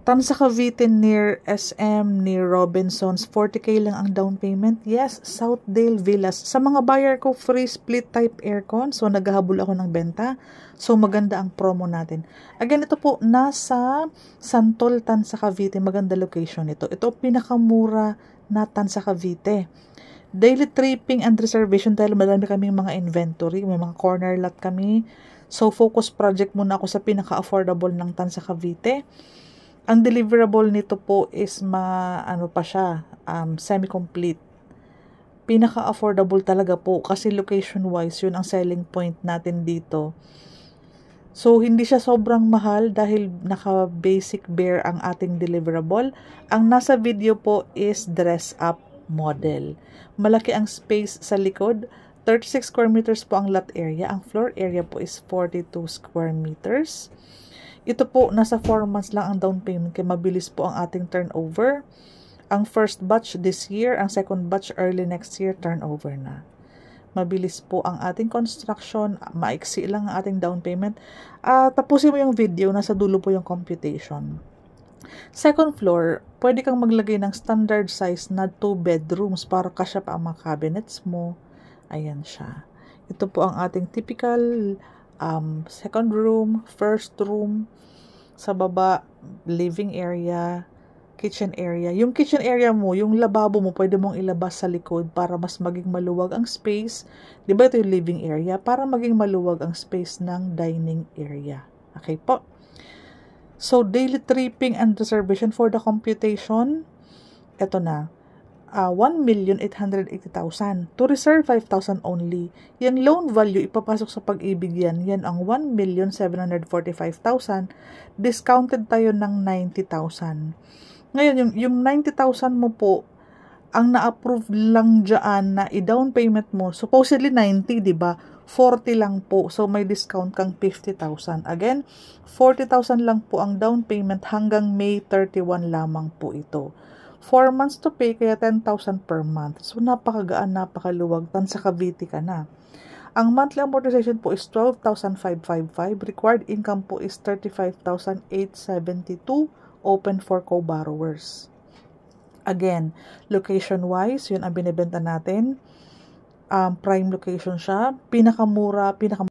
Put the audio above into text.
Tansa Cavite near SM, near Robinsons, 40k lang ang down payment. Yes, Southdale Villas. Sa mga buyer ko, free split type aircon. So, naghahabol ako ng benta. So, maganda ang promo natin. Again, ito po, nasa Santol, Tansa Cavite. Maganda location ito. Ito, pinakamura na Tansa Cavite. Daily tripping and reservation dahil marami kaming mga inventory. May mga corner lot kami. So, focus project muna ako sa pinaka-affordable ng Tansa Cavite. Ang deliverable nito po is semi-complete. Pinaka-affordable talaga po kasi location-wise, yun ang selling point natin dito. So, hindi siya sobrang mahal dahil naka-basic bare ang ating deliverable. Ang nasa video po is dress-up model. Malaki ang space sa likod. 36 square meters po ang lot area. Ang floor area po is 42 square meters. Ito po, nasa 4 months lang ang down payment kaya mabilis po ang ating turnover. Ang first batch this year, ang second batch early next year, turnover na. Mabilis po ang ating construction, maiksi lang ang ating down payment. Tapusin mo yung video, nasa dulo po yung computation. Second floor, pwede kang maglagay ng standard size na 2 bedrooms para kasya pa ang mga cabinets mo. Ayan siya. Ito po ang ating typical second room, first room. Sa baba, living area, kitchen area. Yung kitchen area mo, yung lababo mo, pwede mong ilabas sa likod para mas maging maluwag ang space. Diba ito yung living area? Para maging maluwag ang space ng dining area. Okay po. So, daily tripping and reservation for the computation. Ito na. 1,880,000. To reserve 5,000 only. Yan loan value, ipapasok sa pag-ibig yan. Yan ang 1,745,000. Discounted tayo ng 90,000. Ngayon, yung 90,000 mo po, ang na-approve lang dyan na i-down payment mo, supposedly 90, di ba? 40 lang po. So, may discount kang 50,000. Again, 40,000 lang po ang down payment hanggang May 31 lamang po ito. 4 months to pay, kaya 10,000 per month. So, napakagaan, napakaluwag. Tansa Cavite ka na. Ang monthly amortization po is 12,555. Required income po is 35,872. Open for co-borrowers. Again, location-wise, yun ang binibenta natin. Prime location siya. Pinakamura,